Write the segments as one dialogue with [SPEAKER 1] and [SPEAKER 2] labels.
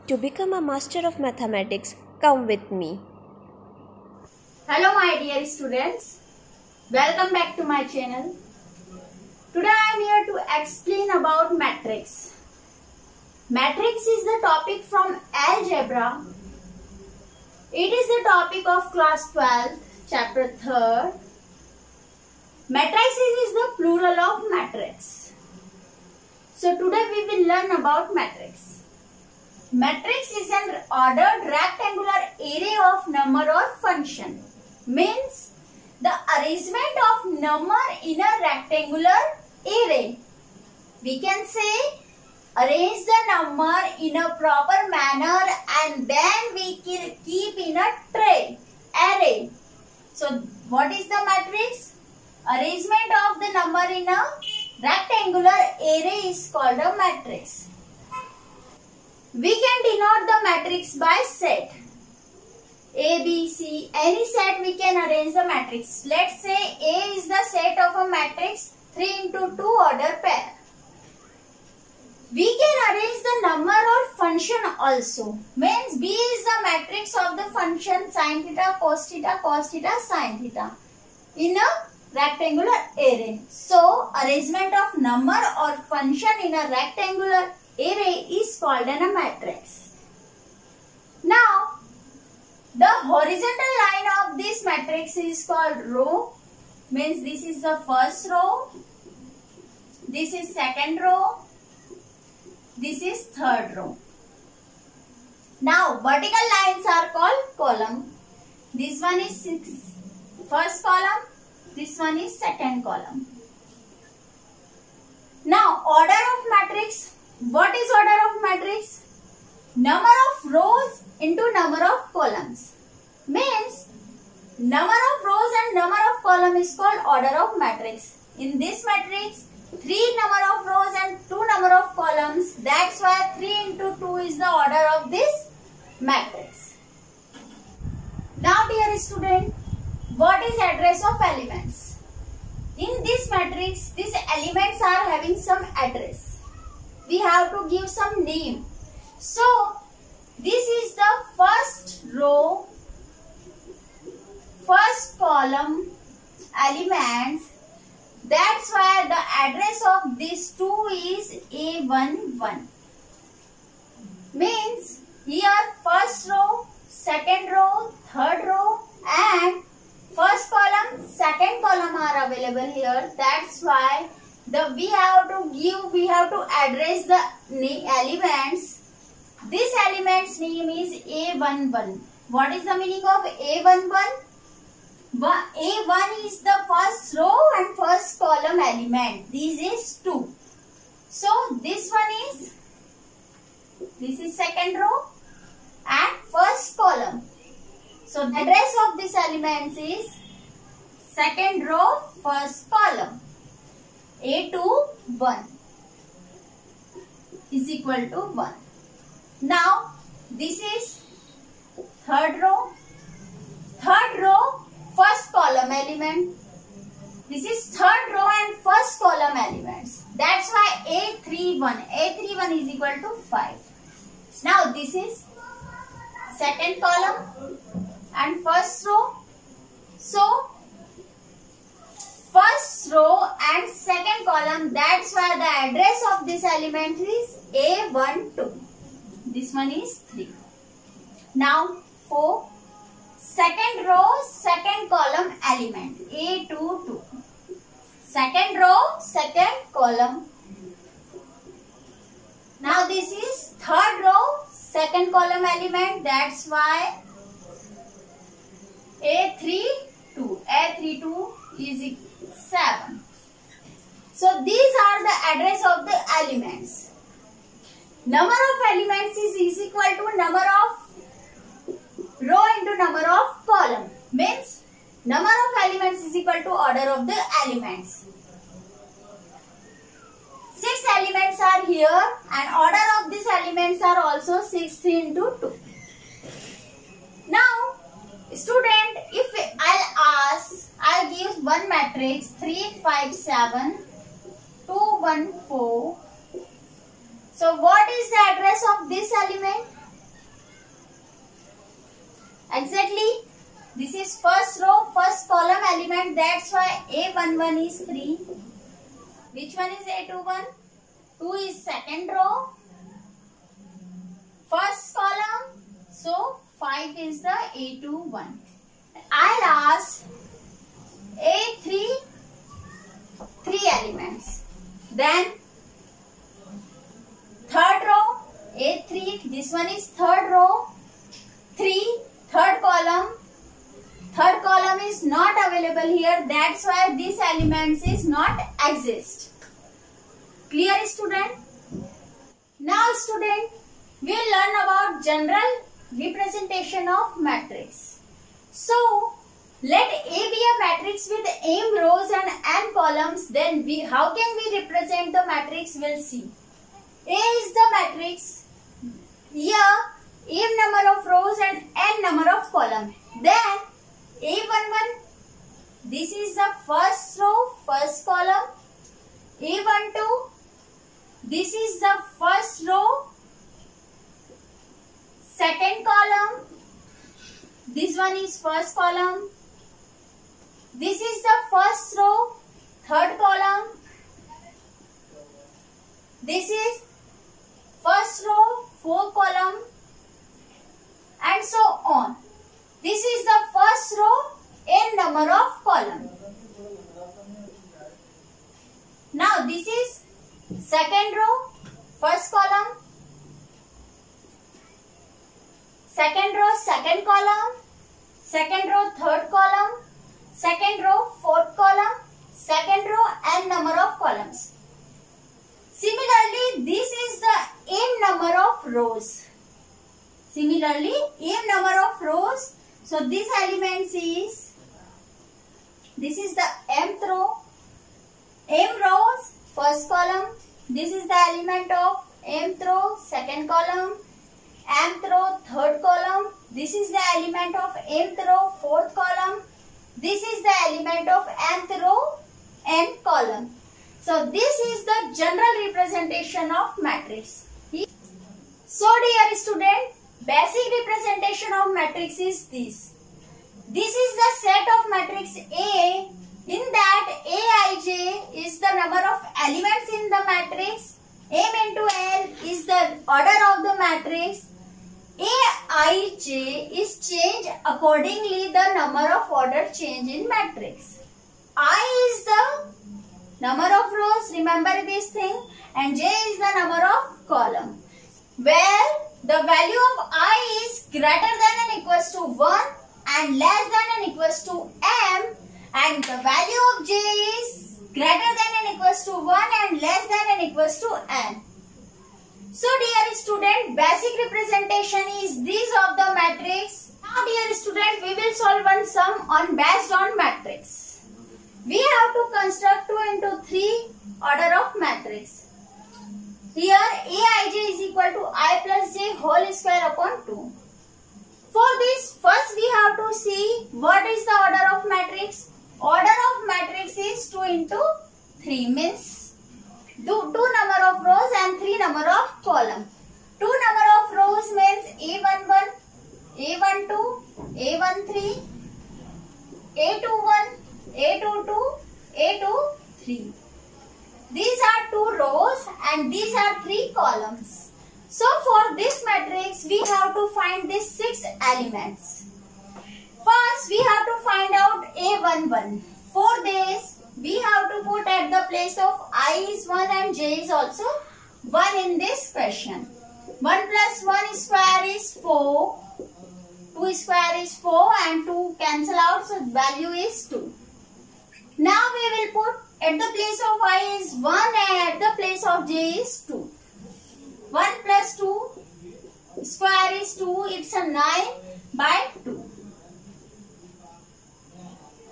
[SPEAKER 1] To become a master of mathematics, come with me.
[SPEAKER 2] Hello my dear students, welcome back to my channel. Today I am here to explain about matrix. Matrix is the topic from algebra. It is the topic of class 12, chapter 3rd. Matrices is the plural of matrix. So today we will learn about matrix. Matrix is an ordered rectangular array of number or function. Means the arrangement of number in a rectangular array. We can say arrange the number in a proper manner and then we keep in a array. So what is the matrix? Arrangement of the number in a rectangular array is called a matrix. We can denote the matrix by set. A, B, C, any set we can arrange the matrix. Let's say A is the set of a matrix 3 into 2 order pair. We can arrange the number or function also. Means B is the matrix of the function sin theta, cos theta, sin theta in a rectangular array. So, arrangement of number or function in a rectangular array is called a matrix. Now, the horizontal line of this matrix is called row. Means this is the first row, this is second row, this is third row. Now, vertical lines are called column. This one is first column, this one is second column. Now, order of matrix. What is order of matrix? Number of rows into number of columns. Means number of rows and number of columns is called order of matrix. In this matrix, 3 number of rows and 2 number of columns. That's why 3 into 2 is the order of this matrix. Now dear student, what is address of elements? In this matrix, these elements are having some address. We have to give some name. So, this is the first row, first column elements. That's why the address of these two is A11. Means here first row, second row, third row and first column, second column are available here. That's why we have to address the elements. This element's name is A11. What is the meaning of A11? A1 is the first row and first column element. This is 2. So this is second row and first column. So the address of this element is second row, first column. A21 is equal to 1. Now, this is third row, first column element. This is third row and first column elements. That's why A31 is equal to 5. Now, this is second column and first row. So, first row and second column, that's why the address of this element is A12. This one is 3. Now 4. Second row, second column element A22. Second row, second column. Now this is third row, second column element. That's why A32 is 7. So these are the address of the elements. Number of elements is equal to number of row into number of column. Means number of elements is equal to order of the elements. 6 elements are here and order of these elements are also 6, 3 into 2. Now student, if I'll give one matrix 3, 5, 7, 2, 1, 4. So what is the address of this element? element, that's why A11 is 3. Which one is A21? 2 is second row. First column. So 5 is the A21. I'll ask A3, 3 elements. Then third row, A3, this one is third row. 3, third column. Third column is not available here. That's why this elements is not exist. Clear, student? Now, student, we will learn about general representation of matrix. So, let A be a matrix with m rows and n columns. Then how can we represent the matrix? We'll see. A is the matrix. Here, m number of rows and n number of columns. Then, A11, this is the first row, first column. A12, this is the first row, second column. This one is first column. This is the first row, third column. This is first row, fourth column, and so on. This is the first row, n number of column. Now this is second row, first column, second row, second column, second row, third column, second row, fourth column, second row, n number of columns. Similarly, this is the m number of rows. Similarly, m number of rows. So this element is, this is the mth row, m rows, first column. This is the element of mth row, second column, mth row, third column. This is the element of mth row, fourth column. This is the element of nth row, nth column. So this is the general representation of matrix. So dear student, basic representation of matrix is this. This is the set of matrix A. In that Aij is the number of elements in the matrix. M into L is the order of the matrix. Aij is changed accordingly the number of order change in matrix. I is the number of rows, remember this thing, and J is the number of column. Where the value of I is greater than and equals to 1 and less than and equals to m, and the value of J is greater than and equals to 1 and less than and equals to n. So dear student, basic representation is this of the matrix. Now dear student, we will solve one sum on based on matrix. We have to construct 2 into 3 order of matrix. Here Aij is equal to I plus j whole square upon 2. For this, first we have to see what is the order of matrix. Order of matrix is 2 into 3, means 2 number of rows and 3 number of column. 2 number of rows means A11, A12, A13, A21, A22, A23. These are 2 rows and these are 3 columns. So for this matrix, we have to find these 6 elements. First, we have to find out A11. For this, we have to put at the place of I is 1 and j is also 1 in this question. 1 plus 1 square is 4. 2 square is 4 and 2 cancel out, so value is 2. Now we will put at the place of I is 1 and at the place of j is 2. 1 plus 2 square is 2, it's a 9 by 2.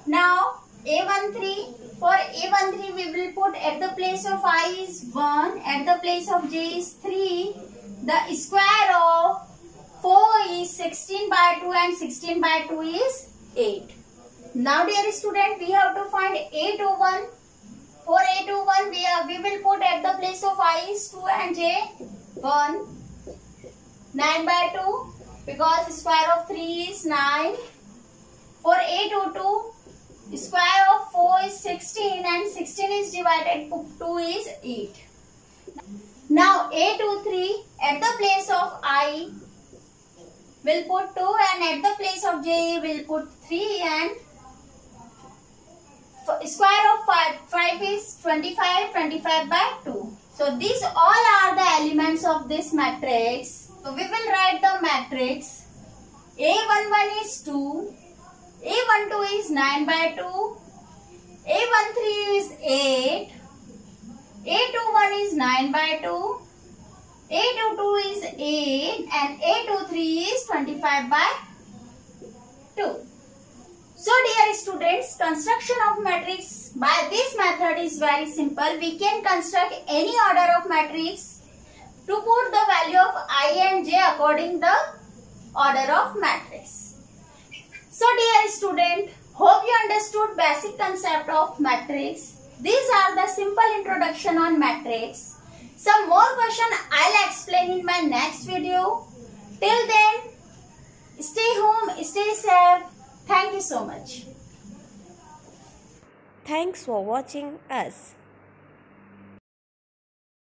[SPEAKER 2] Now A13, for A13 we will put at the place of I is 1, at the place of j is 3. The square of 4 is 16 by 2 and 16 by 2 is 8. Now dear student, we have to find A21. For A21 we will put at the place of I is 2 and j 1. 9 by 2 because square of 3 is 9. For A22 Square of 4 is 16 and 16 is divided 2 is 8. Now A23 at the place of I will put 2 and at the place of J will put 3 and square of 5 is 25, 25 by 2. So these all are the elements of this matrix. So we will write the matrix. A11 is 2, A12 is 9 by 2, A13 is 8, A21 is 9 by 2, A22 is 8 and A23 is 25 by 2. So dear students, construction of matrix by this method is very simple. We can construct any order of matrix to put the value of I and j according the order of matrix. So dear student, hope you understood basic concept of matrix. These are the simple introduction on matrix. Some more question I'll explain in my next video. Till then, stay home, stay safe. Thank you so much.
[SPEAKER 1] Thanks for watching us.